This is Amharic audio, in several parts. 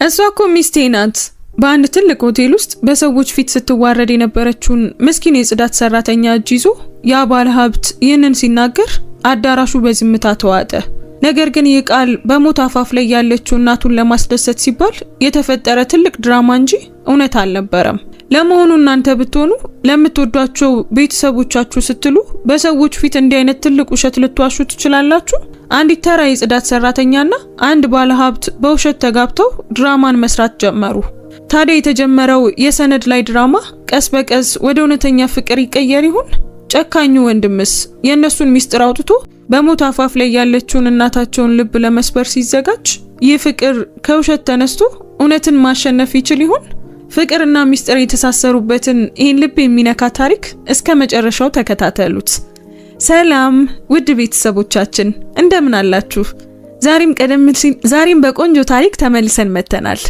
እሷኮ ሚስቴ ናት። በአንድ ትልቅ ሆቴል ውስጥ በሰዎች ፊት ስትዋረድ የነበረችውን ምስኪን የጽዳት ሰራተኛ እጅ ይዞ ያ ባለ ሀብት ይህንን ሲናገር አዳራሹ በዝምታ ተዋጠ። ነገር ግን ይህ ቃል በሞት አፋፍ ላይ ያለችው እናቱን ለማስደሰት ሲባል የተፈጠረ ትልቅ ድራማ እንጂ እውነት አልነበረም። ለመሆኑ እናንተ ብትሆኑ ለምትወዷቸው ቤተሰቦቻችሁ ስትሉ በሰዎች ፊት እንዲህ አይነት ትልቅ ውሸት ልትዋሹ ትችላላችሁ? አንዲት ተራ የጽዳት ሰራተኛና አንድ ባለ ሀብት በውሸት ተጋብተው ድራማን መስራት ጀመሩ። ታዲያ የተጀመረው የሰነድ ላይ ድራማ ቀስ በቀስ ወደ እውነተኛ ፍቅር ይቀየር ይሆን? ጨካኙ ወንድምስ የእነሱን ሚስጥር አውጥቶ በሞት አፋፍ ላይ ያለችውን እናታቸውን ልብ ለመስበር ሲዘጋጅ ይህ ፍቅር ከውሸት ተነስቶ እውነትን ማሸነፍ ይችል ይሆን? ፍቅርና ሚስጥር የተሳሰሩበትን ይህን ልብ የሚነካ ታሪክ እስከ መጨረሻው ተከታተሉት። ሰላም ውድ ቤተሰቦቻችን እንደምን አላችሁ? ዛሬም በቆንጆ ታሪክ ተመልሰን መተናል።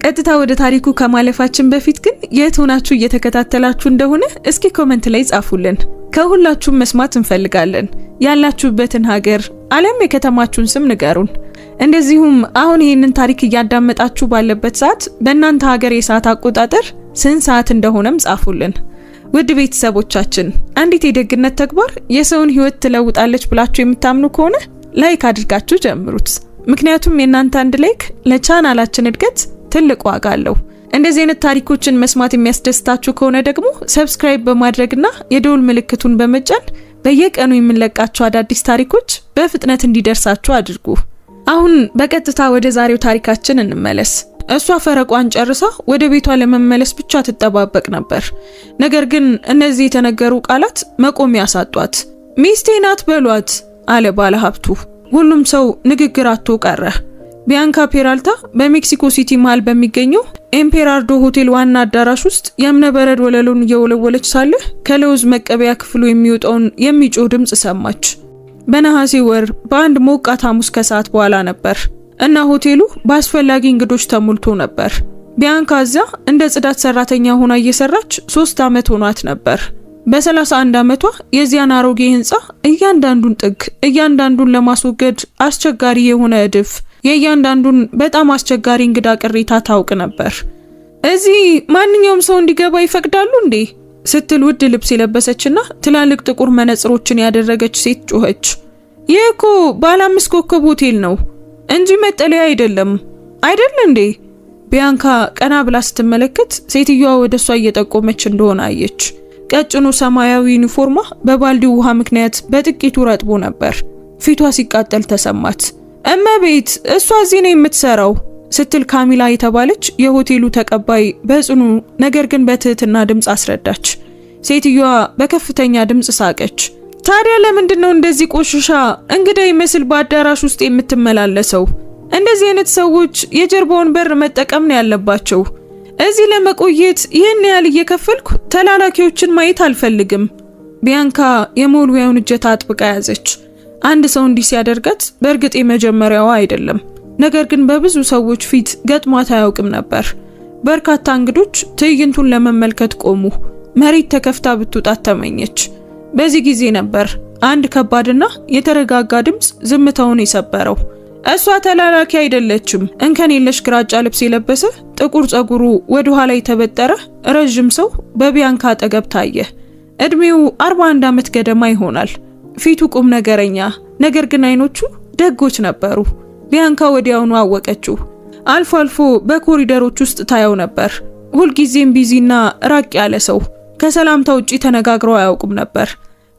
ቀጥታ ወደ ታሪኩ ከማለፋችን በፊት ግን የት ሆናችሁ እየተከታተላችሁ እንደሆነ እስኪ ኮሜንት ላይ ጻፉልን። ከሁላችሁም መስማት እንፈልጋለን። ያላችሁበትን ሀገር አለም የከተማችሁን ስም ንገሩን። እንደዚሁም አሁን ይህንን ታሪክ እያዳመጣችሁ ባለበት ሰዓት በእናንተ ሀገር የሰዓት አቆጣጠር ስንት ሰዓት እንደሆነም ጻፉልን። ውድ ቤተሰቦቻችን አንዲት የደግነት ተግባር የሰውን ህይወት ትለውጣለች ብላችሁ የምታምኑ ከሆነ ላይክ አድርጋችሁ ጀምሩት። ምክንያቱም የእናንተ አንድ ላይክ ለቻናላችን እድገት ትልቅ ዋጋ አለው። እንደዚህ አይነት ታሪኮችን መስማት የሚያስደስታችሁ ከሆነ ደግሞ ሰብስክራይብ በማድረግና የደውል ምልክቱን በመጫን በየቀኑ የምንለቃቸው አዳዲስ ታሪኮች በፍጥነት እንዲደርሳችሁ አድርጉ። አሁን በቀጥታ ወደ ዛሬው ታሪካችን እንመለስ። እሷ ፈረቋን ጨርሳ ወደ ቤቷ ለመመለስ ብቻ ትጠባበቅ ነበር። ነገር ግን እነዚህ የተነገሩ ቃላት መቆሚያ ያሳጧት። ሚስቴ ናት በሏት አለ ባለ ሀብቱ። ሁሉም ሰው ንግግር አጥቶ ቀረ። ቢያንካ ፔራልታ በሜክሲኮ ሲቲ መሃል በሚገኘው ኤምፔራርዶ ሆቴል ዋና አዳራሽ ውስጥ የእብነበረድ ወለሉን እየወለወለች ሳለ ከለውዝ መቀበያ ክፍሉ የሚወጣውን የሚጮህ ድምጽ ሰማች። በነሐሴ ወር በአንድ ሞቃት ሐሙስ ከሰዓት በኋላ ነበር እና ሆቴሉ በአስፈላጊ እንግዶች ተሞልቶ ነበር። ቢያንካ እዚያ እንደ ጽዳት ሰራተኛ ሆና እየሰራች 3 ዓመት ሆኗት ነበር። በ31 ዓመቷ የዚያን አሮጌ ህንጻ እያንዳንዱን ጥግ እያንዳንዱን ለማስወገድ አስቸጋሪ የሆነ እድፍ የእያንዳንዱን በጣም አስቸጋሪ እንግዳ ቅሬታ ታውቅ ነበር። እዚህ ማንኛውም ሰው እንዲገባ ይፈቅዳሉ እንዴ? ስትል ውድ ልብስ የለበሰችና ትላልቅ ጥቁር መነጽሮችን ያደረገች ሴት ጮኸች። ይህ እኮ ባለ 5 ኮከብ ሆቴል ነው እንጂ መጠለያ አይደለም አይደል እንዴ? ቢያንካ ቀና ብላ ስትመለከት ሴትዮዋ ወደሷ እየጠቆመች እንደሆነ አየች። ቀጭኑ ሰማያዊ ዩኒፎርሟ በባልዲው ውሃ ምክንያት በጥቂቱ ረጥቦ ነበር። ፊቷ ሲቃጠል ተሰማት። እመቤት እሷ እዚህ ነው የምትሰራው ስትል ካሚላ የተባለች የሆቴሉ ተቀባይ በጽኑ ነገር ግን በትህትና ድምጽ አስረዳች። ሴትዮዋ በከፍተኛ ድምጽ ሳቀች። ታዲያ ለምንድነው እንደዚህ ቆሽሻ እንግዳ ይመስል በአዳራሽ ውስጥ የምትመላለሰው? እንደዚህ አይነት ሰዎች የጀርባውን በር መጠቀም ነው ያለባቸው። እዚህ ለመቆየት ይህን ያህል እየከፈልኩ ተላላኪዎችን ማየት አልፈልግም። ቢያንካ የሞልዊያውን እጀታ አጥብቃ ያዘች። አንድ ሰው እንዲህ ሲያደርጋት በእርግጥ የመጀመሪያዋ አይደለም። ነገር ግን በብዙ ሰዎች ፊት ገጥሟት አያውቅም ነበር። በርካታ እንግዶች ትዕይንቱን ለመመልከት ቆሙ። መሬት ተከፍታ ብትውጣት ተመኘች። በዚህ ጊዜ ነበር አንድ ከባድና የተረጋጋ ድምጽ ዝምታውን የሰበረው። እሷ ተላላኪ አይደለችም። እንከን የለሽ ግራጫ ልብስ የለበሰ ጥቁር ጸጉሩ ወደ ኋላ የተበጠረ ረጅም ሰው በቢያንካ አጠገብ ታየ። እድሜው 41 ዓመት ገደማ ይሆናል። ፊቱ ቁም ነገረኛ፣ ነገር ግን አይኖቹ ደጎች ነበሩ። ቢያንካ ወዲያውኑ አወቀችው። አልፎ አልፎ በኮሪደሮች ውስጥ ታየው ነበር። ሁልጊዜም ቢዚና ራቅ ያለ ሰው። ከሰላምታ ውጪ ተነጋግረው አያውቁም ነበር።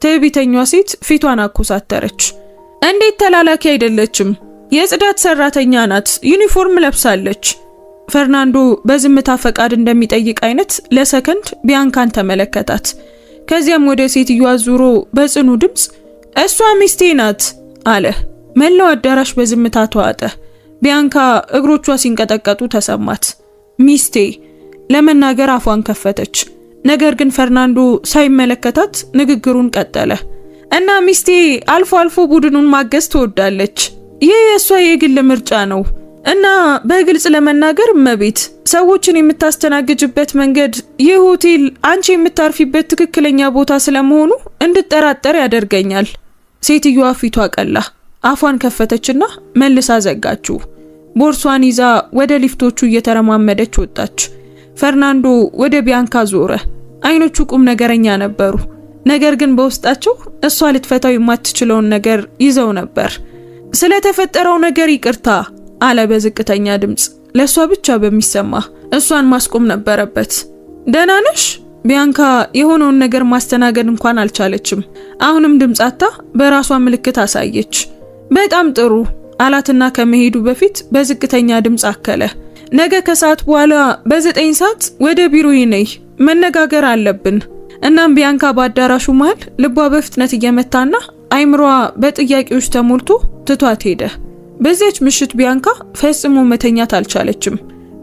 ትዕቢተኛዋ ሴት ፊቷን አኮሳተረች። እንዴት ተላላኪ አይደለችም? የጽዳት ሰራተኛ ናት። ዩኒፎርም ለብሳለች። ፈርናንዶ በዝምታ ፈቃድ እንደሚጠይቅ አይነት ለሰከንድ ቢያንካን ተመለከታት። ከዚያም ወደ ሴትዮዋ ዙሮ በጽኑ ድምጽ እሷ ሚስቴ ናት አለ። መላው አዳራሽ በዝምታ ተዋጠ። ቢያንካ እግሮቿ ሲንቀጠቀጡ ተሰማት። ሚስቴ ለመናገር አፏን ከፈተች። ነገር ግን ፈርናንዶ ሳይመለከታት ንግግሩን ቀጠለ። እና ሚስቴ አልፎ አልፎ ቡድኑን ማገዝ ትወዳለች። ይህ የሷ የግል ምርጫ ነው። እና በግልጽ ለመናገር እመቤት ሰዎችን የምታስተናግጅበት መንገድ ይህ ሆቴል አንቺ የምታርፊበት ትክክለኛ ቦታ ስለመሆኑ እንድጠራጠር ያደርገኛል። ሴትዮዋ ፊቷ ቀላ። አፏን ከፈተችና መልሳ ዘጋችው። ቦርሷን ይዛ ወደ ሊፍቶቹ እየተረማመደች ወጣች። ፈርናንዶ ወደ ቢያንካ ዞረ። አይኖቹ ቁም ነገረኛ ነበሩ፣ ነገር ግን በውስጣቸው እሷ ልትፈታው የማትችለውን ነገር ይዘው ነበር። ስለተፈጠረው ነገር ይቅርታ አለ በዝቅተኛ ድምጽ፣ ለሷ ብቻ በሚሰማ። እሷን ማስቆም ነበረበት። ደህና ነሽ? ቢያንካ የሆነውን ነገር ማስተናገድ እንኳን አልቻለችም። አሁንም ድምጻታ በራሷ ምልክት አሳየች። በጣም ጥሩ አላትና ከመሄዱ በፊት በዝቅተኛ ድምጽ አከለ። ነገ ከሰዓት በኋላ በ9 ሰዓት ወደ ቢሮዬ ነይ፣ መነጋገር አለብን። እናም ቢያንካ በአዳራሹ መሃል ልቧ በፍጥነት እየመታና አይምሯ በጥያቄዎች ተሞልቶ ትቷት ሄደ። በዚያች ምሽት ቢያንካ ፈጽሞ መተኛት አልቻለችም።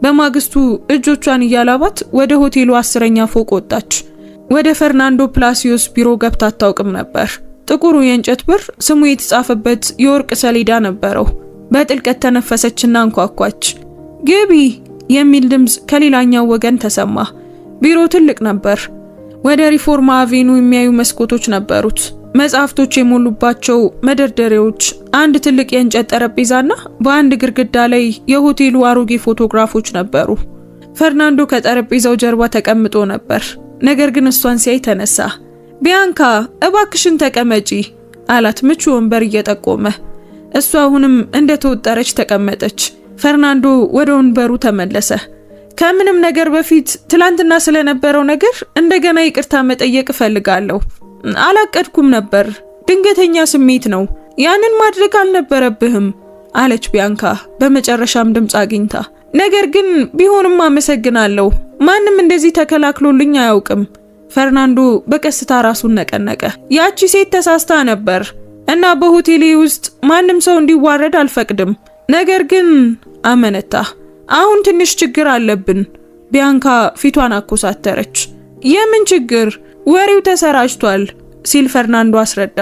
በማግስቱ እጆቿን እያላባት ወደ ሆቴሉ 10ኛ ፎቅ ወጣች። ወደ ፈርናንዶ ፕላሲዮስ ቢሮ ገብታ አታውቅም ነበር። ጥቁሩ የእንጨት በር ስሙ የተጻፈበት የወርቅ ሰሌዳ ነበረው። በጥልቀት ተነፈሰችና አንኳኳች። ግቢ የሚል ድምጽ ከሌላኛው ወገን ተሰማ። ቢሮ ትልቅ ነበር። ወደ ሪፎርማ አቬኑ የሚያዩ መስኮቶች ነበሩት። መጽሐፍቶች የሞሉባቸው መደርደሪያዎች፣ አንድ ትልቅ የእንጨት ጠረጴዛና በአንድ ግድግዳ ላይ የሆቴሉ አሮጌ ፎቶግራፎች ነበሩ። ፈርናንዶ ከጠረጴዛው ጀርባ ተቀምጦ ነበር። ነገር ግን እሷን ሲያይ ተነሳ። ቢያንካ እባክሽን ተቀመጪ አላት ምቹ ወንበር እየጠቆመ። እሷ አሁንም እንደተወጠረች ተቀመጠች። ፈርናንዶ ወደ ወንበሩ ተመለሰ። ከምንም ነገር በፊት ትላንትና ስለነበረው ነገር እንደገና ይቅርታ መጠየቅ እፈልጋለሁ። አላቀድኩም ነበር፣ ድንገተኛ ስሜት ነው። ያንን ማድረግ አልነበረብህም አለች ቢያንካ በመጨረሻም ድምጽ አግኝታ። ነገር ግን ቢሆንም አመሰግናለሁ። ማንም እንደዚህ ተከላክሎልኝ አያውቅም። ፈርናንዶ በቀስታ ራሱን ነቀነቀ። ያቺ ሴት ተሳስታ ነበር እና በሆቴሌ ውስጥ ማንም ሰው እንዲዋረድ አልፈቅድም። ነገር ግን አመነታ። አሁን ትንሽ ችግር አለብን። ቢያንካ ፊቷን አኮሳተረች። የምን ችግር? ወሬው ተሰራጭቷል ሲል ፈርናንዶ አስረዳ።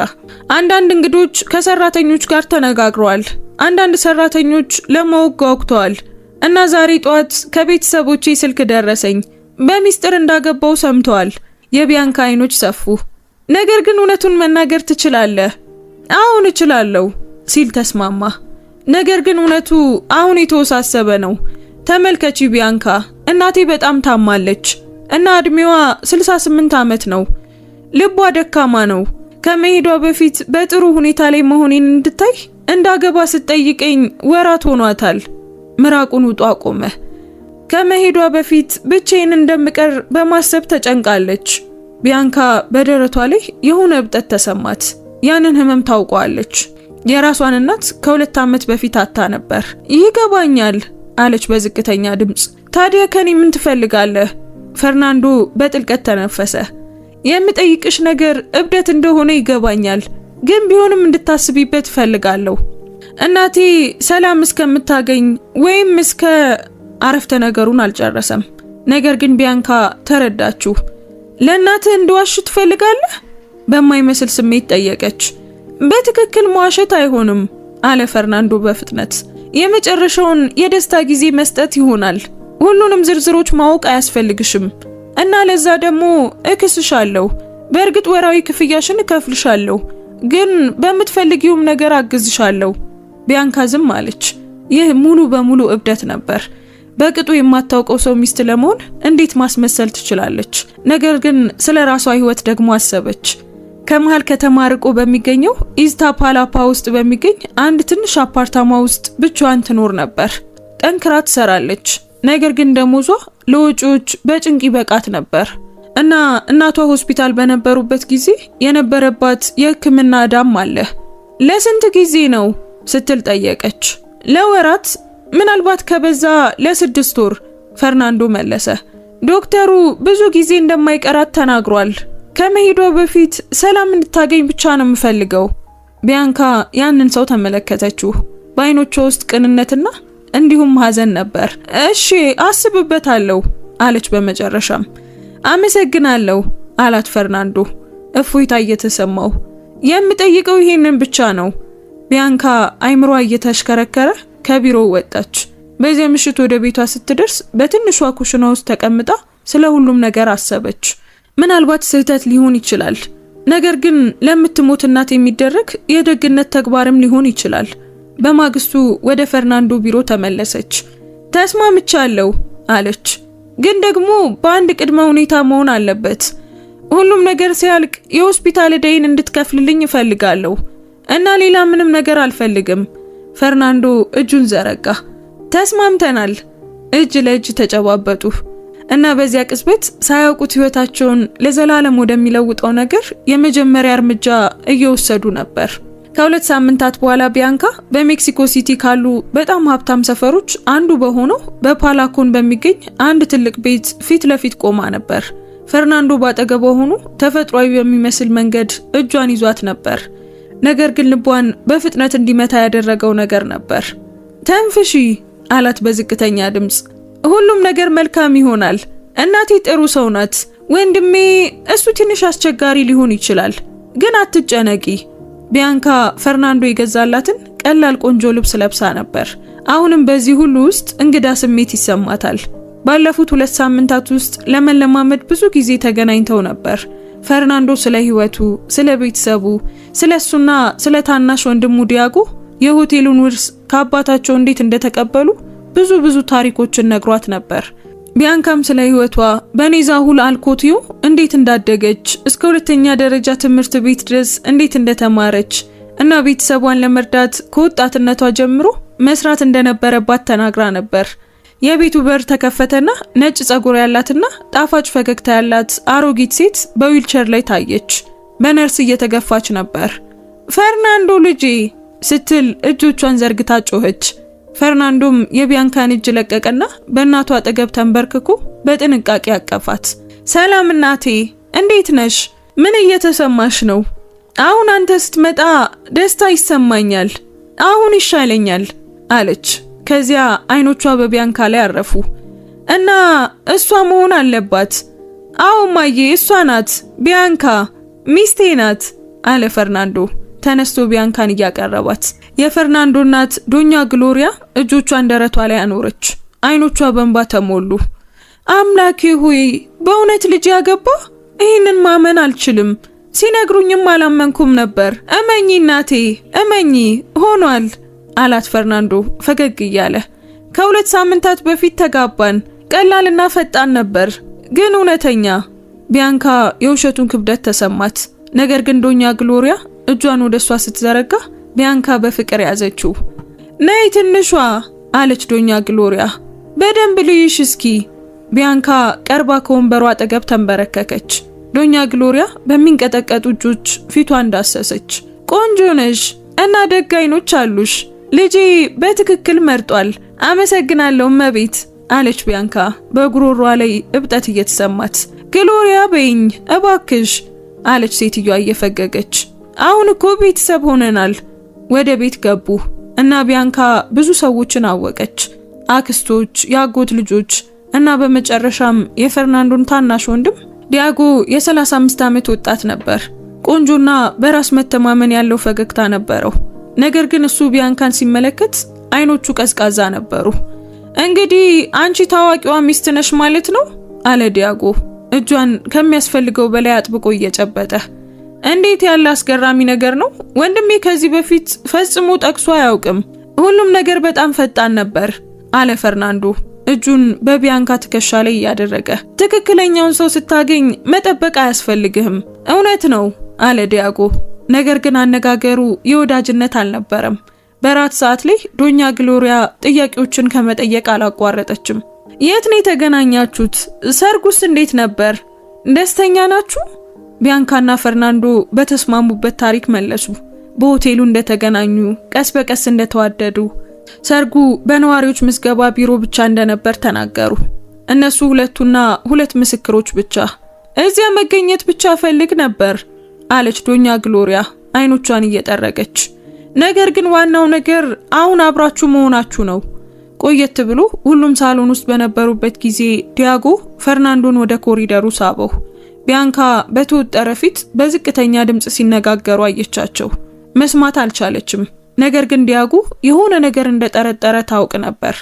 አንዳንድ እንግዶች ከሰራተኞች ጋር ተነጋግረዋል። አንዳንድ ሰራተኞች ለማወቅ ጓጉተዋል እና ዛሬ ጧት ከቤተሰቦቼ ስልክ ደረሰኝ። በሚስጥር እንዳገባው ሰምተዋል። የቢያንካ አይኖች ሰፉ። ነገር ግን እውነቱን መናገር ትችላለህ? አሁን እችላለሁ ሲል ተስማማ። ነገር ግን እውነቱ አሁን የተወሳሰበ ነው። ተመልከቺ ቢያንካ፣ እናቴ በጣም ታማለች እና እድሜዋ 68 ዓመት ነው። ልቧ ደካማ ነው። ከመሄዷ በፊት በጥሩ ሁኔታ ላይ መሆኔን እንድታይ እንዳገባ ስትጠይቀኝ ወራት ሆኗታል። ምራቁን ውጦ አቆመ። ከመሄዷ በፊት ብቻዬን እንደምቀር በማሰብ ተጨንቃለች። ቢያንካ በደረቷ ላይ የሆነ እብጠት ተሰማት። ያንን ህመም ታውቀዋለች። የራሷን እናት ከ2 ዓመት በፊት አታ ነበር። ይገባኛል አለች በዝቅተኛ ድምጽ። ታዲያ ከኔ ምን ትፈልጋለህ? ፈርናንዶ በጥልቀት ተነፈሰ። የምጠይቅሽ ነገር እብደት እንደሆነ ይገባኛል፣ ግን ቢሆንም እንድታስቢበት ፈልጋለሁ። እናቴ ሰላም እስከምታገኝ ወይም እስከ አረፍተ ነገሩን አልጨረሰም። ነገር ግን ቢያንካ ተረዳችሁ። ለእናትህ እንድዋሽ ትፈልጋለህ? በማይመስል ስሜት ጠየቀች። በትክክል መዋሸት አይሆንም አለ ፈርናንዶ በፍጥነት። የመጨረሻውን የደስታ ጊዜ መስጠት ይሆናል። ሁሉንም ዝርዝሮች ማወቅ አያስፈልግሽም እና ለዛ ደግሞ እክስሻለሁ። በእርግጥ ወራዊ ክፍያሽን እከፍልሻለሁ፣ ግን በምትፈልጊውም ነገር አግዝሻለሁ። ቢያንካ ዝም አለች። ይህ ሙሉ በሙሉ እብደት ነበር። በቅጡ የማታውቀው ሰው ሚስት ለመሆን እንዴት ማስመሰል ትችላለች? ነገር ግን ስለ ራሷ ህይወት ደግሞ አሰበች። ከመሃል ከተማ ርቆ በሚገኘው ኢዝታፓላፓ ውስጥ በሚገኝ አንድ ትንሽ አፓርታማ ውስጥ ብቻዋን ትኖር ነበር። ጠንክራ ትሰራለች፣ ነገር ግን ደሞዟ ለወጪዎች በጭንቅ ይበቃት ነበር እና እናቷ ሆስፒታል በነበሩበት ጊዜ የነበረባት የሕክምና ዕዳም አለ። ለስንት ጊዜ ነው ስትል ጠየቀች። ለወራት፣ ምናልባት ከበዛ ለ6 ወር ፈርናንዶ መለሰ። ዶክተሩ ብዙ ጊዜ እንደማይቀራት ተናግሯል። ከመሄዷ በፊት ሰላም እንድታገኝ ብቻ ነው የምፈልገው። ቢያንካ ያንን ሰው ተመለከተችው። በአይኖቿ ውስጥ ቅንነትና እንዲሁም ሐዘን ነበር። እሺ አስብበታለሁ አለች በመጨረሻም። አመሰግናለሁ አላት ፈርናንዶ እፎይታ እየተሰማው። የምጠይቀው ይሄንን ብቻ ነው። ቢያንካ አይምሯ እየተሽከረከረ ከቢሮው ወጣች። በዚያ ምሽት ወደ ቤቷ ስትደርስ በትንሿ ኩሽና ውስጥ ተቀምጣ ስለ ሁሉም ነገር አሰበች። ምናልባት ስህተት ሊሆን ይችላል፣ ነገር ግን ለምትሞት እናት የሚደረግ የደግነት ተግባርም ሊሆን ይችላል። በማግስቱ ወደ ፈርናንዶ ቢሮ ተመለሰች። ተስማምቻለሁ አለች። ግን ደግሞ በአንድ ቅድመ ሁኔታ መሆን አለበት። ሁሉም ነገር ሲያልቅ የሆስፒታል ዕዳዬን እንድትከፍልልኝ እፈልጋለሁ እና ሌላ ምንም ነገር አልፈልግም። ፈርናንዶ እጁን ዘረጋ። ተስማምተናል። እጅ ለእጅ ተጨባበጡ እና በዚያ ቅጽበት ሳያውቁት ህይወታቸውን ለዘላለም ወደሚለውጠው ነገር የመጀመሪያ እርምጃ እየወሰዱ ነበር። ከ2 ሳምንታት በኋላ ቢያንካ በሜክሲኮ ሲቲ ካሉ በጣም ሀብታም ሰፈሮች አንዱ በሆነው በፓላኮን በሚገኝ አንድ ትልቅ ቤት ፊት ለፊት ቆማ ነበር። ፈርናንዶ ባጠገቧ ሆኖ ተፈጥሯዊ በሚመስል መንገድ እጇን ይዟት ነበር። ነገር ግን ልቧን በፍጥነት እንዲመታ ያደረገው ነገር ነበር። ተንፍሺ አላት በዝቅተኛ ድምጽ። ሁሉም ነገር መልካም ይሆናል። እናቴ ጥሩ ሰው ናት። ወንድሜ እሱ ትንሽ አስቸጋሪ ሊሆን ይችላል፣ ግን አትጨነቂ። ቢያንካ ፈርናንዶ የገዛላትን ቀላል ቆንጆ ልብስ ለብሳ ነበር። አሁንም በዚህ ሁሉ ውስጥ እንግዳ ስሜት ይሰማታል። ባለፉት 2 ሳምንታት ውስጥ ለመለማመድ ብዙ ጊዜ ተገናኝተው ነበር። ፈርናንዶ ስለ ህይወቱ፣ ስለ ቤተሰቡ፣ ስለሱና ስለ ታናሽ ወንድሙ ዲያጎ የሆቴሉን ውርስ ከአባታቸው እንዴት እንደተቀበሉ ብዙ ታሪኮችን ነግሯት ነበር። ቢያንካም ስለ ህይወቷ በኔዛሁል አልኮቲዮ እንዴት እንዳደገች፣ እስከ 2ኛ ደረጃ ትምህርት ቤት ድረስ እንዴት እንደተማረች እና ቤተሰቧን ለመርዳት ከወጣትነቷ ጀምሮ መስራት እንደነበረባት ተናግራ ነበር። የቤቱ በር ተከፈተና ነጭ ጸጉር ያላትና ጣፋጭ ፈገግታ ያላት አሮጊት ሴት በዊልቸር ላይ ታየች። በነርስ እየተገፋች ነበር። ፈርናንዶ ልጄ ስትል እጆቿን ዘርግታ ጮኸች። ፈርናንዶም የቢያንካን እጅ ለቀቀና በእናቷ አጠገብ ተንበርክኮ በጥንቃቄ አቀፋት። ሰላም እናቴ፣ እንዴት ነሽ? ምን እየተሰማሽ ነው? አሁን አንተ ስትመጣ ደስታ ይሰማኛል። አሁን ይሻለኛል አለች። ከዚያ አይኖቿ በቢያንካ ላይ አረፉ። እና እሷ መሆን አለባት። አዎ ማዬ፣ እሷ ናት። ቢያንካ ሚስቴ ናት አለ ፈርናንዶ ተነስቶ ቢያንካን እያቀረባት። የፈርናንዶ እናት ዶኛ ግሎሪያ እጆቿን ደረቷ ላይ አኖረች። አይኖቿ በእንባ ተሞሉ። አምላኬ ሆይ፣ በእውነት ልጅ ያገባ? ይህንን ማመን አልችልም። ሲነግሩኝም አላመንኩም ነበር። እመኚ እናቴ፣ እመኚ፣ ሆኗል አላት ፈርናንዶ ፈገግ እያለ። ከ2 ሳምንታት በፊት ተጋባን። ቀላልና ፈጣን ነበር፣ ግን እውነተኛ። ቢያንካ የውሸቱን ክብደት ተሰማት። ነገር ግን ዶኛ ግሎሪያ እጇን ወደሷ ስትዘረጋ ቢያንካ በፍቅር ያዘችው። ነይ ትንሿ አለች ዶኛ ግሎሪያ። በደንብ ልይሽ እስኪ። ቢያንካ ቀርባ ከወንበሯ አጠገብ ተንበረከከች። ዶኛ ግሎሪያ በሚንቀጠቀጡ እጆች ፊቷን ዳሰሰች። ቆንጆ ነሽ እና ደግ አይኖች አሉሽ። ልጄ በትክክል መርጧል። አመሰግናለሁ እመቤት አለች ቢያንካ በጉሮሯ ላይ እብጠት እየተሰማት። ግሎሪያ በይኝ እባክሽ አለች ሴትዮዋ እየፈገገች። አሁን እኮ ቤተሰብ ሆነናል። ወደ ቤት ገቡ እና ቢያንካ ብዙ ሰዎችን አወቀች። አክስቶች፣ ያጎት ልጆች እና በመጨረሻም የፈርናንዶን ታናሽ ወንድም ዲያጎ የ35 ዓመት ወጣት ነበር። ቆንጆና በራስ መተማመን ያለው ፈገግታ ነበረው። ነገር ግን እሱ ቢያንካን ሲመለከት አይኖቹ ቀዝቃዛ ነበሩ። እንግዲህ አንቺ ታዋቂዋ ሚስት ነሽ ማለት ነው አለ ዲያጎ እጇን ከሚያስፈልገው በላይ አጥብቆ እየጨበጠ። እንዴት ያለ አስገራሚ ነገር ነው! ወንድሜ ከዚህ በፊት ፈጽሞ ጠቅሶ አያውቅም። ሁሉም ነገር በጣም ፈጣን ነበር አለ ፈርናንዶ እጁን በቢያንካ ትከሻ ላይ ያደረገ። ትክክለኛውን ሰው ስታገኝ መጠበቅ አያስፈልግህም። እውነት ነው አለ ዲያጎ። ነገር ግን አነጋገሩ የወዳጅነት አልነበረም። በራት ሰዓት ላይ ዶኛ ግሎሪያ ጥያቄዎችን ከመጠየቅ አላቋረጠችም። የት ነው የተገናኛችሁት? ሰርጉስ እንዴት ነበር? ደስተኛ ናችሁ? ቢያንካና ፈርናንዶ በተስማሙበት ታሪክ መለሱ። በሆቴሉ እንደተገናኙ፣ ቀስ በቀስ እንደተዋደዱ፣ ሰርጉ በነዋሪዎች ምዝገባ ቢሮ ብቻ እንደነበር ተናገሩ። እነሱ ሁለቱና 2 ምስክሮች ብቻ። እዚያ መገኘት ብቻ ፈልግ ነበር አለች ዶኛ ግሎሪያ አይኖቿን እየጠረገች። ነገር ግን ዋናው ነገር አሁን አብራችሁ መሆናችሁ ነው። ቆየት ብሎ ሁሉም ሳሎን ውስጥ በነበሩበት ጊዜ ዲያጎ ፈርናንዶን ወደ ኮሪደሩ ሳበው። ቢያንካ በተወጠረ ፊት በዝቅተኛ ድምጽ ሲነጋገሩ አየቻቸው። መስማት አልቻለችም። ነገር ግን ዲያጎ የሆነ ነገር እንደጠረጠረ ታውቅ ነበር።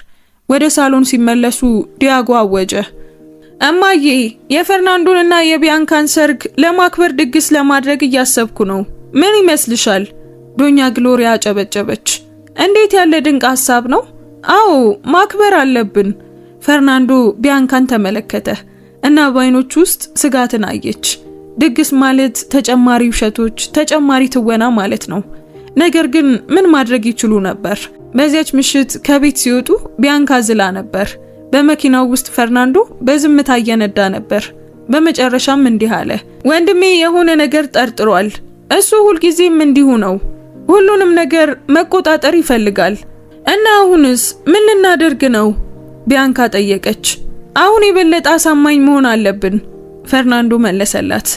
ወደ ሳሎን ሲመለሱ ዲያጎ አወጀ። እማዬ፣ የፈርናንዶንና የቢያንካን ሰርግ ለማክበር ድግስ ለማድረግ እያሰብኩ ነው። ምን ይመስልሻል? ዶኛ ግሎሪያ አጨበጨበች። እንዴት ያለ ድንቅ ሐሳብ ነው! አዎ ማክበር አለብን። ፈርናንዶ ቢያንካን ተመለከተ እና በአይኖቹ ውስጥ ስጋትን አየች። ድግስ ማለት ተጨማሪ ውሸቶች፣ ተጨማሪ ትወና ማለት ነው። ነገር ግን ምን ማድረግ ይችሉ ነበር? በዚያች ምሽት ከቤት ሲወጡ ቢያንካ ዝላ ነበር። በመኪናው ውስጥ ፈርናንዶ በዝምታ እየነዳ ነበር። በመጨረሻም እንዲህ አለ፣ ወንድሜ የሆነ ነገር ጠርጥሯል። እሱ ሁልጊዜም እንዲሁ ነው። ሁሉንም ነገር መቆጣጠር ይፈልጋል። እና አሁንስ ምን ልናደርግ ነው? ቢያንካ ጠየቀች። አሁን የበለጠ አሳማኝ መሆን አለብን፣ ፈርናንዶ መለሰላት።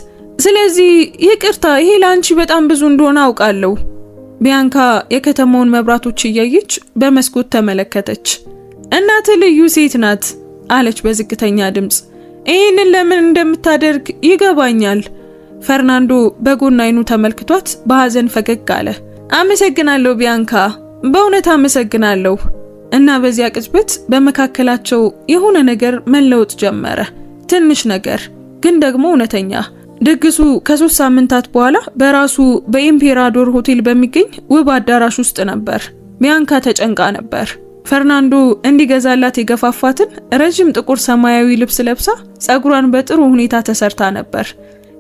ስለዚህ ይቅርታ፣ ይሄ ለአንቺ በጣም ብዙ እንደሆነ አውቃለሁ። ቢያንካ የከተማውን መብራቶች እያየች በመስኮት ተመለከተች። እናት ልዩ ሴት ናት አለች በዝቅተኛ ድምፅ። ይህንን ለምን እንደምታደርግ ይገባኛል። ፈርናንዶ በጎን አይኑ ተመልክቷት በሐዘን ፈገግ አለ። አመሰግናለሁ ቢያንካ፣ በእውነት አመሰግናለሁ። እና በዚያ ቅጽበት በመካከላቸው የሆነ ነገር መለወጥ ጀመረ። ትንሽ ነገር ግን ደግሞ እውነተኛ። ድግሱ ከ3 ሳምንታት በኋላ በራሱ በኢምፔራዶር ሆቴል በሚገኝ ውብ አዳራሽ ውስጥ ነበር። ቢያንካ ተጨንቃ ነበር። ፈርናንዶ እንዲገዛላት የገፋፋትን ረጅም ጥቁር ሰማያዊ ልብስ ለብሳ ጸጉሯን በጥሩ ሁኔታ ተሰርታ ነበር።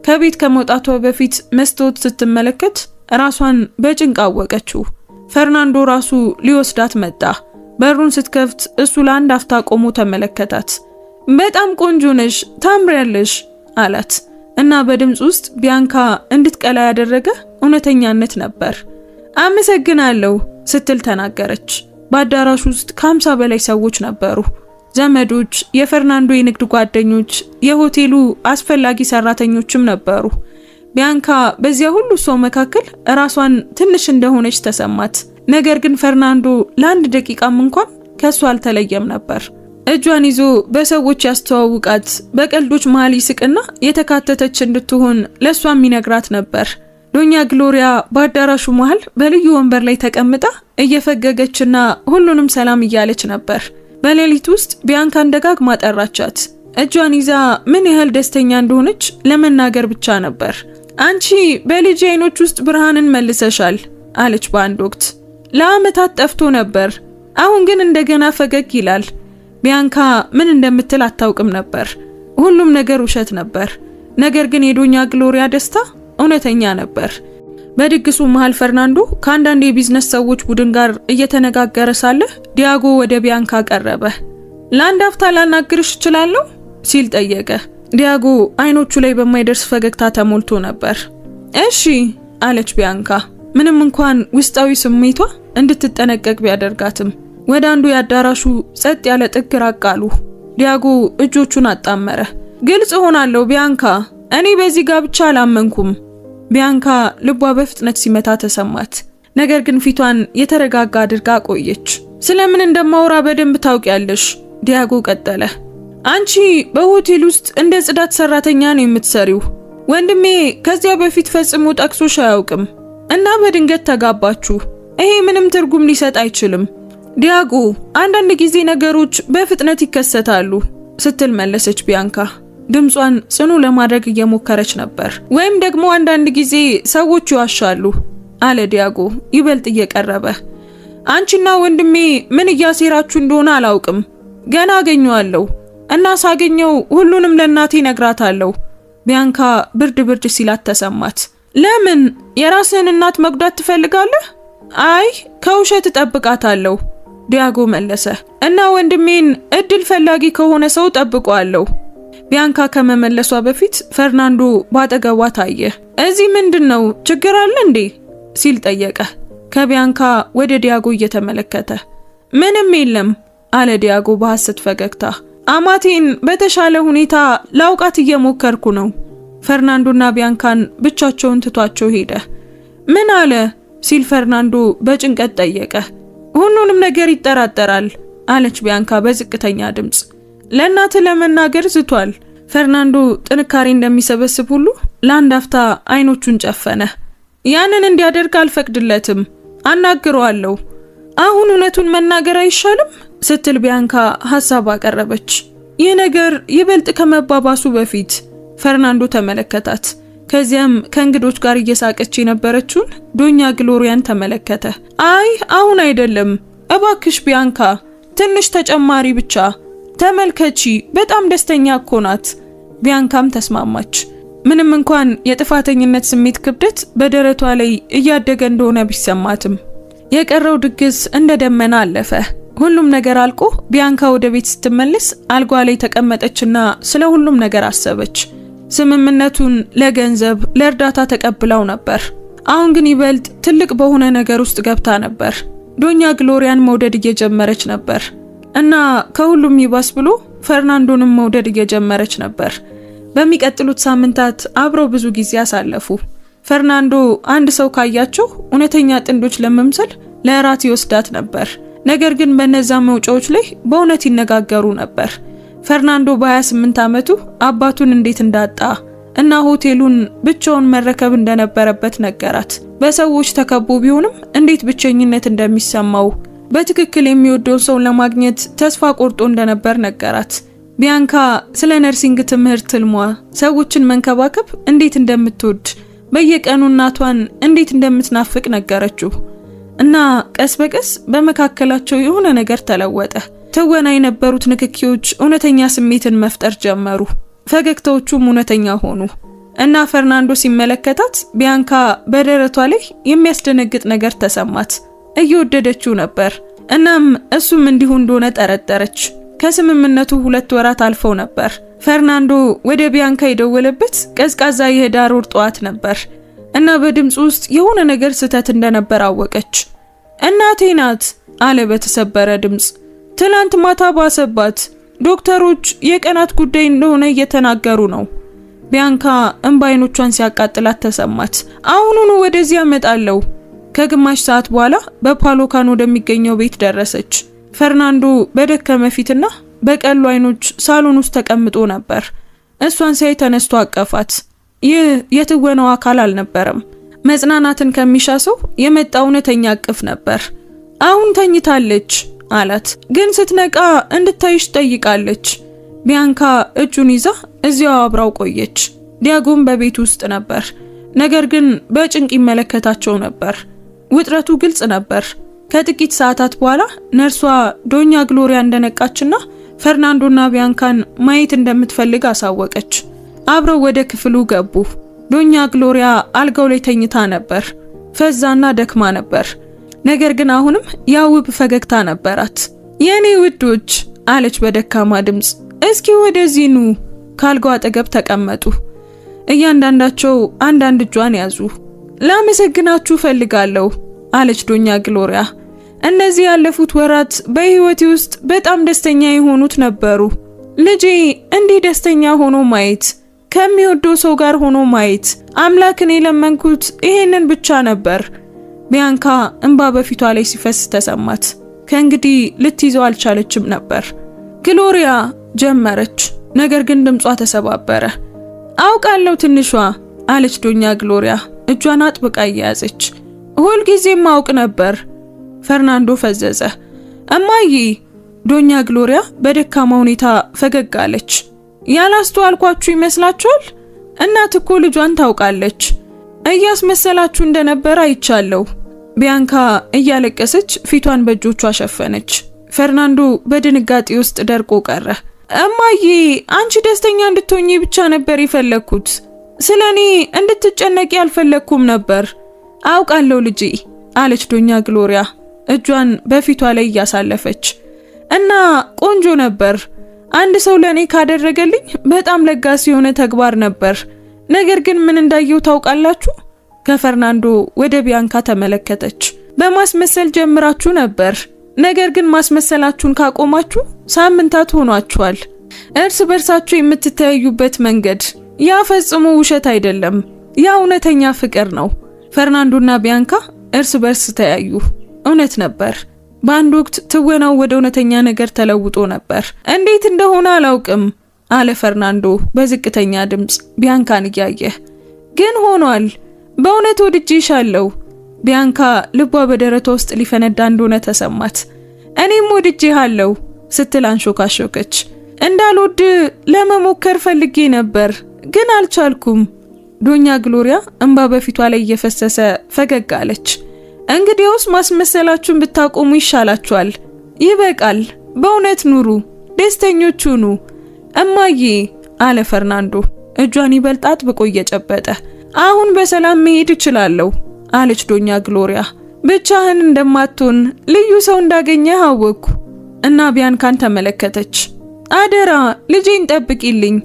ከቤት ከመውጣቷ በፊት መስታወት ስትመለከት ራሷን በጭንቅ አወቀችው። ፈርናንዶ ራሱ ሊወስዳት መጣ። በሩን ስትከፍት እሱ ለአንድ አፍታ ቆሞ ተመለከታት። በጣም ቆንጆ ነሽ፣ ታምሪያለሽ አላት እና በድምጽ ውስጥ ቢያንካ እንድትቀላ ያደረገ እውነተኛነት ነበር። አመሰግናለሁ ስትል ተናገረች። በአዳራሹ ውስጥ ከ50 በላይ ሰዎች ነበሩ። ዘመዶች፣ የፈርናንዶ የንግድ ጓደኞች፣ የሆቴሉ አስፈላጊ ሰራተኞችም ነበሩ። ቢያንካ በዚያ ሁሉ ሰው መካከል ራሷን ትንሽ እንደሆነች ተሰማት። ነገር ግን ፈርናንዶ ለአንድ ደቂቃም እንኳን ከሷ አልተለየም ነበር። እጇን ይዞ በሰዎች ያስተዋውቃት፣ በቀልዶች መሃል ይስቅና የተካተተች እንድትሆን ለሷም ይነግራት ነበር። ዶኛ ግሎሪያ በአዳራሹ መሃል በልዩ ወንበር ላይ ተቀምጣ እየፈገገችና ሁሉንም ሰላም እያለች ነበር። በሌሊት ውስጥ ቢያንካን ደጋግማ ጠራቻት። እጇን ይዛ ምን ያህል ደስተኛ እንደሆነች ለመናገር ብቻ ነበር። አንቺ በልጅ አይኖች ውስጥ ብርሃንን መልሰሻል አለች በአንድ ወቅት። ለዓመታት ጠፍቶ ነበር፣ አሁን ግን እንደገና ፈገግ ይላል። ቢያንካ ምን እንደምትል አታውቅም ነበር። ሁሉም ነገር ውሸት ነበር። ነገር ግን የዶኛ ግሎሪያ ደስታ እውነተኛ ነበር። በድግሱ መሃል ፈርናንዶ ከአንዳንድ የቢዝነስ ሰዎች ቡድን ጋር እየተነጋገረ ሳለ ዲያጎ ወደ ቢያንካ ቀረበ። ለአንድ አፍታ ላናግርሽ እችላለሁ ሲል ጠየቀ። ዲያጎ አይኖቹ ላይ በማይደርስ ፈገግታ ተሞልቶ ነበር። እሺ አለች ቢያንካ፣ ምንም እንኳን ውስጣዊ ስሜቷ እንድትጠነቀቅ ቢያደርጋትም። ወደ አንዱ ያዳራሹ ጸጥ ያለ ጥግ ራቅ አሉ። ዲያጎ እጆቹን አጣመረ። ግልጽ ሆናለሁ ቢያንካ፣ እኔ በዚህ ጋብቻ አላመንኩም። ቢያንካ ልቧ በፍጥነት ሲመታ ተሰማት። ነገር ግን ፊቷን የተረጋጋ አድርጋ ቆየች። ስለምን እንደማወራ በደንብ ታውቂያለሽ፣ ዲያጎ ቀጠለ። አንቺ በሆቴል ውስጥ እንደ ጽዳት ሰራተኛ ነው የምትሰሪው። ወንድሜ ከዚያ በፊት ፈጽሞ ጠቅሶሽ አያውቅም እና በድንገት ተጋባችሁ። ይሄ ምንም ትርጉም ሊሰጥ አይችልም። ዲያጎ፣ አንዳንድ ጊዜ ነገሮች በፍጥነት ይከሰታሉ ስትል መለሰች ቢያንካ። ድምጿን ጽኑ ለማድረግ እየሞከረች ነበር። ወይም ደግሞ አንዳንድ ጊዜ ሰዎች ይዋሻሉ አለ ዲያጎ ይበልጥ እየቀረበ። አንቺና ወንድሜ ምን እያሴራችሁ እንደሆነ አላውቅም። ገና አገኘዋለሁ እና ሳገኘው ሁሉንም ለእናቴ ነግራታለሁ። ቢያንካ ብርድ ሲላት ተሰማት። ለምን? የራስህን እናት መጉዳት ትፈልጋለህ? አይ ከውሸት እጠብቃታለሁ ዲያጎ መለሰ። እና ወንድሜን እድል ፈላጊ ከሆነ ሰው ጠብቀዋለሁ። ቢያንካ ከመመለሷ በፊት ፈርናንዶ ባጠገቧ ታየ። እዚህ ምንድነው? ችግር አለ እንዴ? ሲል ጠየቀ ከቢያንካ ወደ ዲያጎ እየተመለከተ። ምንም የለም አለ ዲያጎ በሐሰት ፈገግታ። አማቴን በተሻለ ሁኔታ ላውቃት እየሞከርኩ ነው። ፈርናንዶና ቢያንካን ብቻቸውን ትቷቸው ሄደ። ምን አለ ሲል ፈርናንዶ በጭንቀት ጠየቀ። ሁሉንም ነገር ይጠራጠራል አለች ቢያንካ በዝቅተኛ ድምጽ። ለእናት ለመናገር ዝቷል። ፈርናንዶ ጥንካሬ እንደሚሰበስብ ሁሉ ለአንድ አፍታ አይኖቹን ጨፈነ። ያንን እንዲያደርግ አልፈቅድለትም፣ አናግረዋለሁ። አሁን እውነቱን መናገር አይሻልም ስትል ቢያንካ ሐሳብ አቀረበች። ይህ ነገር ይበልጥ ከመባባሱ በፊት ፈርናንዶ ተመለከታት። ከዚያም ከእንግዶች ጋር እየሳቀች የነበረችውን ዶኛ ግሎሪያን ተመለከተ። አይ አሁን አይደለም እባክሽ ቢያንካ፣ ትንሽ ተጨማሪ ብቻ ተመልከቺ፣ በጣም ደስተኛ እኮ ናት። ቢያንካም ተስማማች። ምንም እንኳን የጥፋተኝነት ስሜት ክብደት በደረቷ ላይ እያደገ እንደሆነ ቢሰማትም የቀረው ድግስ እንደ ደመና አለፈ። ሁሉም ነገር አልቆ ቢያንካ ወደ ቤት ስትመለስ አልጓ ላይ ተቀመጠችና ስለ ሁሉም ነገር አሰበች። ስምምነቱን ለገንዘብ ለእርዳታ ተቀብላው ነበር። አሁን ግን ይበልጥ ትልቅ በሆነ ነገር ውስጥ ገብታ ነበር። ዶኛ ግሎሪያን መውደድ እየጀመረች ነበር እና ከሁሉም ይባስ ብሎ ፈርናንዶንም መውደድ እየጀመረች ነበር። በሚቀጥሉት ሳምንታት አብረው ብዙ ጊዜ አሳለፉ። ፈርናንዶ አንድ ሰው ካያቸው እውነተኛ ጥንዶች ለመምሰል ለእራት ይወስዳት ነበር። ነገር ግን በነዛ መውጫዎች ላይ በእውነት ይነጋገሩ ነበር። ፈርናንዶ በ28 ዓመቱ አባቱን እንዴት እንዳጣ እና ሆቴሉን ብቻውን መረከብ እንደነበረበት ነገራት። በሰዎች ተከቦ ቢሆንም እንዴት ብቸኝነት እንደሚሰማው፣ በትክክል የሚወደውን ሰው ለማግኘት ተስፋ ቆርጦ እንደነበር ነገራት። ቢያንካ ስለ ነርሲንግ ትምህርት ህልሟ፣ ሰዎችን መንከባከብ እንዴት እንደምትወድ፣ በየቀኑ እናቷን እንዴት እንደምትናፍቅ ነገረችው እና ቀስ በቀስ በመካከላቸው የሆነ ነገር ተለወጠ። ትወና የነበሩት ንክኪዎች እውነተኛ ስሜትን መፍጠር ጀመሩ። ፈገግታዎቹም እውነተኛ ሆኑ እና ፈርናንዶ ሲመለከታት ቢያንካ በደረቷ ላይ የሚያስደነግጥ ነገር ተሰማት። እየወደደችው ነበር። እናም እሱም እንዲሁ እንደሆነ ጠረጠረች። ከስምምነቱ 2 ወራት አልፈው ነበር። ፈርናንዶ ወደ ቢያንካ የደወለበት ቀዝቃዛ የህዳር ወር ጠዋት ነበር እና በድምፁ ውስጥ የሆነ ነገር ስህተት እንደነበር አወቀች። እናቴ ናት አለ በተሰበረ ድምፅ። ትናንት ማታ ባሰባት። ዶክተሮች የቀናት ጉዳይ እንደሆነ እየተናገሩ ነው። ቢያንካ እንባ አይኖቿን ሲያቃጥላት ተሰማት። አሁኑኑ ወደዚያ እመጣለሁ። ከግማሽ ሰዓት በኋላ በፓሎካን ወደሚገኘው ቤት ደረሰች። ፈርናንዶ በደከመ ፊትና በቀሉ አይኖች ሳሎን ውስጥ ተቀምጦ ነበር። እሷን ሲያይ ተነስቶ አቀፋት። ይህ የትወናው አካል አልነበረም። መጽናናትን ከሚሻ ሰው የመጣ እውነተኛ እቅፍ ነበር። አሁን ተኝታለች አላት፣ ግን ስትነቃ እንድታይሽ ጠይቃለች። ቢያንካ እጁን ይዛ እዚያው አብራው ቆየች። ዲያጎን በቤት ውስጥ ነበር፣ ነገር ግን በጭንቅ ይመለከታቸው ነበር። ውጥረቱ ግልጽ ነበር። ከጥቂት ሰዓታት በኋላ ነርሷ ዶኛ ግሎሪያ እንደነቃችና ፈርናንዶና ቢያንካን ማየት እንደምትፈልግ አሳወቀች። አብረው ወደ ክፍሉ ገቡ። ዶኛ ግሎሪያ አልጋው ላይ ተኝታ ነበር። ፈዛና ደክማ ነበር፣ ነገር ግን አሁንም ያ ውብ ፈገግታ ነበራት። የኔ ውዶች አለች በደካማ ድምፅ፣ እስኪ ወደዚህ ኑ። ካልጋው አጠገብ ተቀመጡ። እያንዳንዳቸው አንዳንድ እጇን ያዙ። ላመሰግናችሁ ፈልጋለሁ አለች ዶኛ ግሎሪያ። እነዚህ ያለፉት ወራት በህይወቴ ውስጥ በጣም ደስተኛ የሆኑት ነበሩ። ልጄ እንዲህ ደስተኛ ሆኖ ማየት፣ ከሚወደው ሰው ጋር ሆኖ ማየት፣ አምላክን የለመንኩት ይሄንን ብቻ ነበር። ቢያንካ እንባ በፊቷ ላይ ሲፈስ ተሰማት። ከእንግዲህ ልትይዘው አልቻለችም ነበር። ግሎሪያ ጀመረች፣ ነገር ግን ድምጿ ተሰባበረ። አውቃለሁ ትንሿ አለች ዶኛ ግሎሪያ እጇን አጥብቃ እያያዘች። ሁልጊዜም አውቅ ነበር። ፈርናንዶ ፈዘዘ። እማዬ፣ ዶኛ ግሎሪያ በደካማ ሁኔታ ፈገግ አለች። ያላስተዋልኳችሁ ይመስላችኋል? እናት እኮ ልጇን ታውቃለች። እያስመሰላችሁ እንደነበር አይቻለሁ። ቢያንካ እያለቀሰች ፊቷን በእጆቿ ሸፈነች። ፈርናንዶ በድንጋጤ ውስጥ ደርቆ ቀረ። እማዬ፣ አንቺ ደስተኛ እንድትሆኚ ብቻ ነበር የፈለኩት። ስለኔ እንድትጨነቂ አልፈለኩም ነበር። አውቃለሁ ልጄ አለች ዶኛ ግሎሪያ እጇን በፊቷ ላይ እያሳለፈች። እና ቆንጆ ነበር። አንድ ሰው ለኔ ካደረገልኝ በጣም ለጋስ የሆነ ተግባር ነበር። ነገር ግን ምን እንዳየው ታውቃላችሁ? ከፈርናንዶ ወደ ቢያንካ ተመለከተች። በማስመሰል ጀምራችሁ ነበር፣ ነገር ግን ማስመሰላችሁን ካቆማችሁ ሳምንታት ሆኗችኋል። እርስ በርሳችሁ የምትተያዩበት መንገድ ያ ፈጽሞ ውሸት አይደለም፣ ያ እውነተኛ ፍቅር ነው። ፈርናንዶና ቢያንካ እርስ በርስ ተያዩ። እውነት ነበር። በአንድ ወቅት ትወናው ወደ እውነተኛ ነገር ተለውጦ ነበር። እንዴት እንደሆነ አላውቅም አለ ፈርናንዶ በዝቅተኛ ድምፅ ቢያንካን እያየ። ግን ሆኗል። በእውነት ወድጄሻለሁ። ቢያንካ ልቧ በደረቷ ውስጥ ሊፈነዳ እንደሆነ ተሰማት። እኔም ወድጄሃለሁ ስትል አንሾካሾከች። እንዳልወድ ለመሞከር ፈልጌ ነበር፣ ግን አልቻልኩም። ዶኛ ግሎሪያ እንባ በፊቷ ላይ እየፈሰሰ ፈገግ አለች። እንግዲያውስ ማስመሰላችሁን ብታቆሙ ይሻላችኋል። ይበቃል። በእውነት ኑሩ፣ ደስተኞች ሁኑ። እማዬ አለ ፈርናንዶ እጇን ይበልጥ አጥብቆ እየጨበጠ። አሁን በሰላም መሄድ እችላለሁ አለች ዶኛ ግሎሪያ። ብቻህን እንደማትሆን ልዩ ሰው እንዳገኘህ አወቅኩ እና ቢያንካን ተመለከተች። አደራ ልጄን ጠብቂልኝ።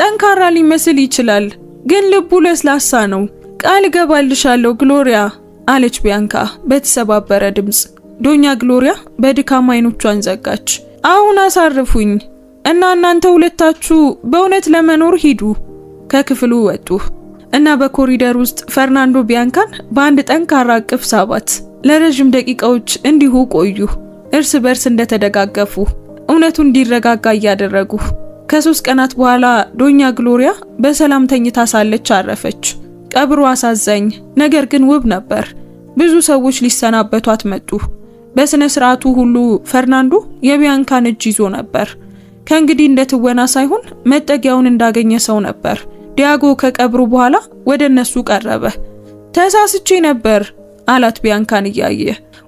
ጠንካራ ሊመስል ይችላል፣ ግን ልቡ ለስላሳ ነው። ቃል ገባልሻለሁ ግሎሪያ አለች ቢያንካ በተሰባበረ ድምጽ። ዶኛ ግሎሪያ በድካም አይኖቿን ዘጋች። አሁን አሳርፉኝ እና እናንተ ሁለታችሁ በእውነት ለመኖር ሂዱ። ከክፍሉ ወጡ እና በኮሪደር ውስጥ ፈርናንዶ ቢያንካን በአንድ ጠንካራ እቅፍ ሳባት። ለረጅም ደቂቃዎች እንዲሁ ቆዩ፣ እርስ በርስ እንደተደጋገፉ እውነቱ እንዲረጋጋ እያደረጉ። ከ3 ቀናት በኋላ ዶኛ ግሎሪያ በሰላም ተኝታ ሳለች አረፈች። ቀብሩ አሳዛኝ ነገር ግን ውብ ነበር። ብዙ ሰዎች ሊሰናበቷት መጡ። በስነ ስርዓቱ ሁሉ ፈርናንዶ የቢያንካን እጅ ይዞ ነበር። ከእንግዲህ እንደትወና ሳይሆን መጠጊያውን እንዳገኘ ሰው ነበር። ዲያጎ ከቀብሩ በኋላ ወደ እነሱ ቀረበ። ተሳስቼ ነበር አላት ቢያንካን እያየ።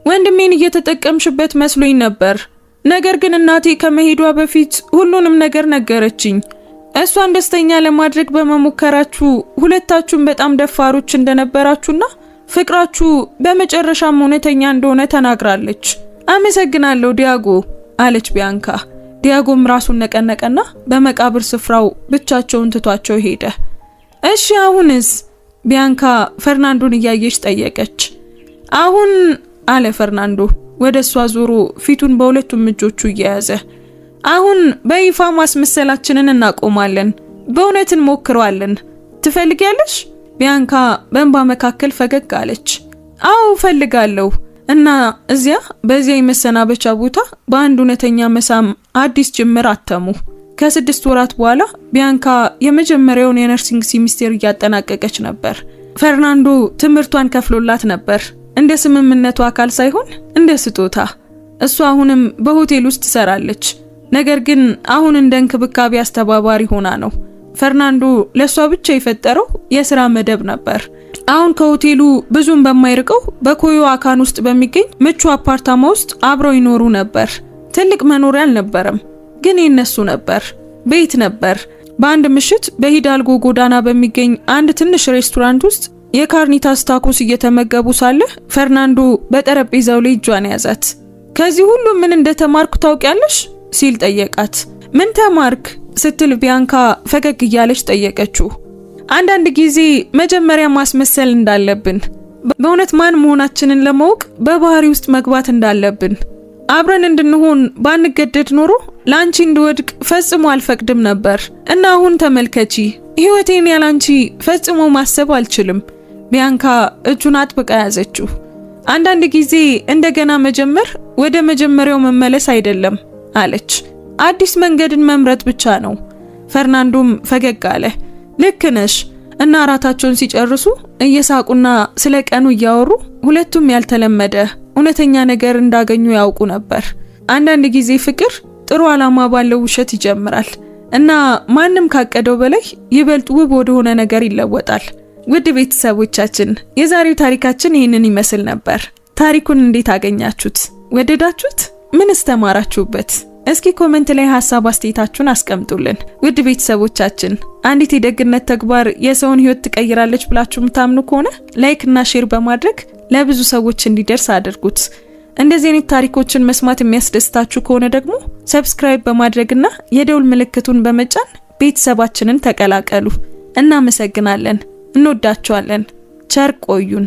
ወንድሜን እየተጠቀምሽበት መስሎኝ ነበር፣ ነገር ግን እናቴ ከመሄዷ በፊት ሁሉንም ነገር ነገረችኝ። እሷን ደስተኛ ለማድረግ በመሞከራችሁ ሁለታችሁም በጣም ደፋሮች እንደነበራችሁና ፍቅራችሁ በመጨረሻም እውነተኛ እንደሆነ ተናግራለች። አመሰግናለሁ ዲያጎ አለች ቢያንካ። ዲያጎም ራሱን ነቀነቀና በመቃብር ስፍራው ብቻቸውን ትቷቸው ሄደ። እሺ አሁንስ? ቢያንካ ፈርናንዶን እያየች ጠየቀች። አሁን አለ ፈርናንዶ ወደሷ ዞሮ ፊቱን በሁለቱም እጆቹ እየያዘ። አሁን በይፋ ማስመሰላችንን እናቆማለን። በእውነት እንሞክረዋለን። ትፈልጊያለሽ? ቢያንካ በእንባ መካከል ፈገግ አለች። አዎ ፈልጋለሁ። እና እዚያ በዚያ የመሰናበቻ ቦታ በአንድ እውነተኛ መሳም አዲስ ጅምር አተሙ። ከ6 ወራት በኋላ ቢያንካ የመጀመሪያውን የነርሲንግ ሴሚስተር እያጠናቀቀች ነበር። ፈርናንዶ ትምህርቷን ከፍሎላት ነበር፣ እንደ ስምምነቱ አካል ሳይሆን እንደ ስጦታ። እሷ አሁንም በሆቴል ውስጥ ትሰራለች፣ ነገር ግን አሁን እንደ እንክብካቤ አስተባባሪ ሆና ነው። ፈርናንዶ ለሷ ብቻ የፈጠረው የሥራ መደብ ነበር። አሁን ከሆቴሉ ብዙም በማይርቀው በኮዮ አካን ውስጥ በሚገኝ ምቹ አፓርታማ ውስጥ አብረው ይኖሩ ነበር። ትልቅ መኖሪያ አልነበረም፣ ግን የነሱ ነበር፣ ቤት ነበር። በአንድ ምሽት በሂዳልጎ ጎዳና በሚገኝ አንድ ትንሽ ሬስቶራንት ውስጥ የካርኒታስ ታኮስ እየተመገቡ ሳለ ፈርናንዶ በጠረጴዛው ላይ እጇን ያዛት። ከዚህ ሁሉ ምን እንደተማርኩ ታውቂያለሽ? ሲል ጠየቃት። ምን ተማርክ? ስትል ቢያንካ ፈገግ እያለች ጠየቀችው። አንዳንድ ጊዜ መጀመሪያ ማስመሰል እንዳለብን፣ በእውነት ማን መሆናችንን ለማወቅ በባህሪ ውስጥ መግባት እንዳለብን። አብረን እንድንሆን ባንገደድ ኖሮ ላንቺ እንድወድቅ ፈጽሞ አልፈቅድም ነበር እና አሁን ተመልከቺ፣ ህይወቴን ያላንቺ ፈጽሞ ማሰብ አልችልም። ቢያንካ እጁን አጥብቃ ያዘችው። አንዳንድ ጊዜ እንደገና መጀመር ወደ መጀመሪያው መመለስ አይደለም አለች። አዲስ መንገድን መምረጥ ብቻ ነው። ፈርናንዶም ፈገግ አለ። ልክ ነሽ። እና እራታቸውን ሲጨርሱ እየሳቁና ስለ ቀኑ እያወሩ ሁለቱም ያልተለመደ እውነተኛ ነገር እንዳገኙ ያውቁ ነበር። አንዳንድ ጊዜ ፍቅር ጥሩ ዓላማ ባለው ውሸት ይጀምራል እና ማንም ካቀደው በላይ ይበልጥ ውብ ወደሆነ ነገር ይለወጣል። ውድ ቤተሰቦቻችን የዛሬው ታሪካችን ይህንን ይመስል ነበር። ታሪኩን እንዴት አገኛችሁት? ወደዳችሁት? ምንስ ተማራችሁበት? እስኪ ኮሜንት ላይ ሐሳብ አስተያየታችሁን አስቀምጡልን። ውድ ቤተሰቦቻችን አንዲት የደግነት ተግባር የሰውን ህይወት ትቀይራለች ብላችሁ የምታምኑ ከሆነ ላይክ እና ሼር በማድረግ ለብዙ ሰዎች እንዲደርስ አድርጉት። እንደዚህ አይነት ታሪኮችን መስማት የሚያስደስታችሁ ከሆነ ደግሞ ሰብስክራይብ በማድረግና የደውል ምልክቱን በመጫን ቤተሰባችንን ተቀላቀሉ። እናመሰግናለን። እንወዳችኋለን። ቸር ቆዩን።